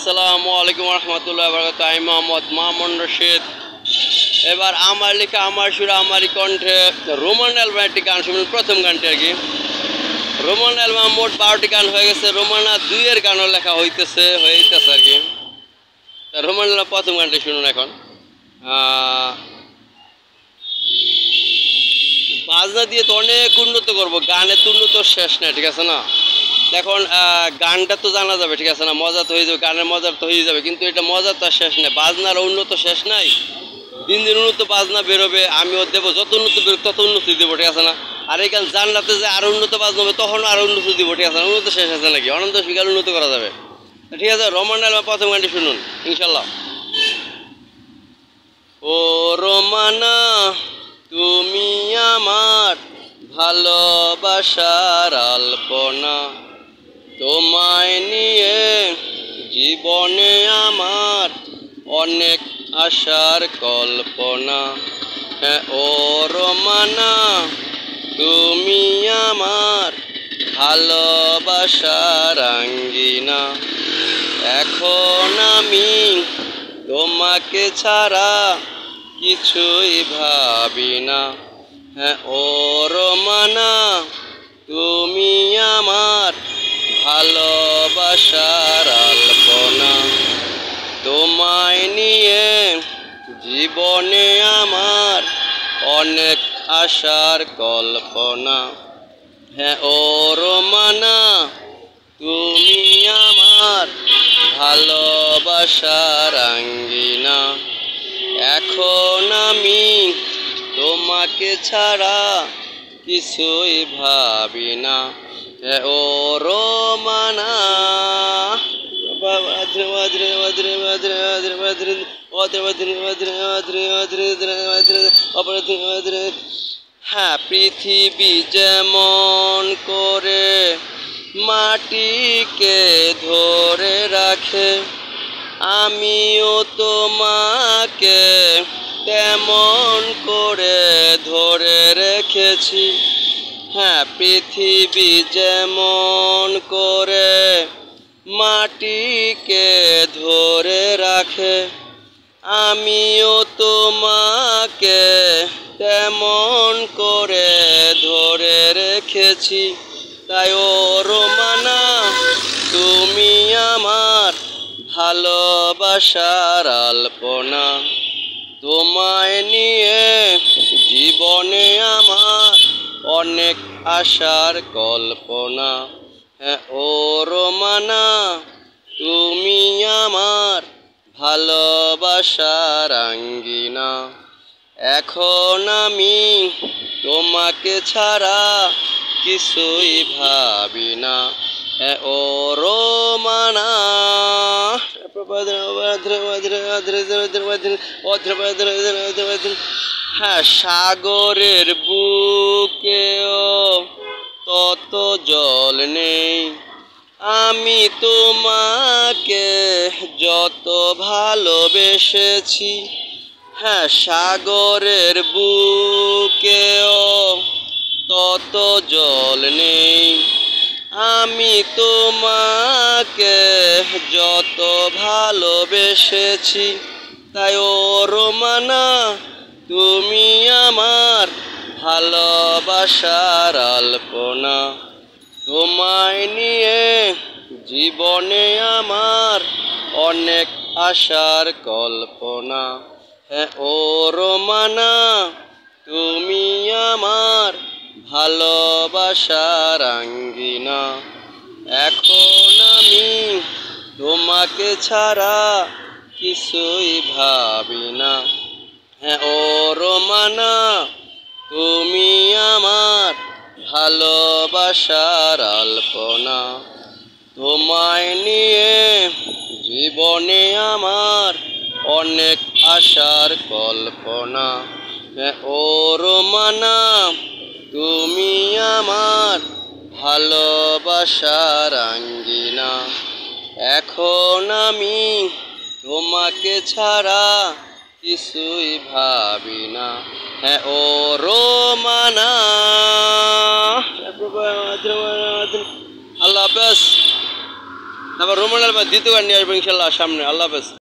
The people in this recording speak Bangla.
আসসালামু আলাইকুম রহমতুল্লাহ বরকাতুহু। আমি মোহাম্মদ মামুন রশিদ। এবার আমার লেখা আমার সুর আমারই কণ্ঠে রোমান অ্যালবাম একটি গান শুনবেন। প্রথম গানটি আর কি রোমান অ্যালবাম মোট 12টি গান হয়ে গেছে। রোমানা 2-এর গানও লেখা হইতেছে আর কি। রোমান অ্যালবাম প্রথম গানটি শুনুন। এখন বাজনা দিয়ে তো অনেক উন্নত করবো, গানের তো উন্নত শেষ নাই, ঠিক আছে না? এখন গানটা তো জানা যাবে, ঠিক আছে না? মজা তো হয়ে যাবে, গানের মজা তো হয়ে যাবে, কিন্তু এটা মজা তো শেষ নেই, বাজনার উন্নত শেষ নাই। দিন দিন উন্নত বাজনা বেরোবে, আমিও দেবো, যত উন্নত বেরোবে তত উন্নতি দেবো, ঠিক আছে না? আর এই গান জানলাতে যে আরো উন্নত বাজনা হবে তখন আরো উন্নত দিব, ঠিক আছে না? উন্নত শেষ আছে নাকি? অনন্ত বিকাল উন্নত করা যাবে, ঠিক আছে? রোমান অ্যালবাম প্রথম গানটি শুনুন ইনশাল্লাহ। ও রোমানা তুমি আমার ভালোবাসার আলপনা, তোমায় নিয়ে জীবনে আমার অনেক আশার কল্পনা। হ্যাঁ ও রোমানা তুমি আমার ভালোবাসার আঙ্গিনা, এখন আমি তোমাকে ছাড়া কিছুই ভাবি না। হ্যাঁ ও রোমানা তুমি আমার ভালোবাসার আলপনা, তোমায় নিয়ে জীবনে আমার অনেক আশার কল্পনা। হ্যাঁ ও রোমানা তুমি আমার ভালোবাসার আঙ্গিনা, এখন আমি তোমাকে ছাড়া কিছুই ভাবি না। হ্যাঁ ও রোমানা হ্যাঁ পৃথিবী যেমন করে মাটিকে ধরে রাখে, আমিও তোমাকে তেমন করে ধরে রেখেছি। হ্যাঁ পৃথিবী যেমন করে মাটিকে ধরে রাখে, আমিও তোমাকে তেমন করে ধরে রেখেছি। তাই ও রোমানা তুমি আমার ভালোবাসার আলপনা, তোমায় নিয়ে জীবনে আমার অনেক আশার কল্পনা। হ্যাঁ ও রোমানা তুমি আমার ভালোবাসার আঙ্গিনা, এখন আমি তোমাকে ছাড়া কিছুই ভাবি না। হ্যাঁ ও রোমানা হ্যাঁ সাগরের বুকেও তত জল নেই, আমি তোমাকে যত ভালোবেসেছি। হ্যাঁ সাগরের বুকেও তত জল নেই, আমি তোমাকে যত ভালোবেসেছি। তাই ও রোমানা তুমি আমার ভালোবাসার আলপনা, তোমায় নিয়ে জীবনে আমার অনেক আশার কল্পনা। হ্যাঁ ও রোমানা তুমি আমার ভালোবাসার আঙ্গিনা, এখন আমি তোমাকে ছাড়া কিছুই ভাবি না। হ্যাঁ ও রোমানা তুমি আমার ভালোবাসার আলপনা, তোমায় নিয়ে জীবনে আমার অনেক আশার কল্পনা। হ্যাঁ ও রোমানা তুমি আমার ভালোবাসার আঙ্গিনা, এখন আমি তোমাকে ছাড়া কিছুই ভাবি না। হ্যাঁ ও রোমানা। আল্লাহ হাফেজ। তারপর রোমানের দ্বিতীয় গান নিয়ে আসবো ইনশাল্লাহ সামনে। আল্লাহ হাফেজ।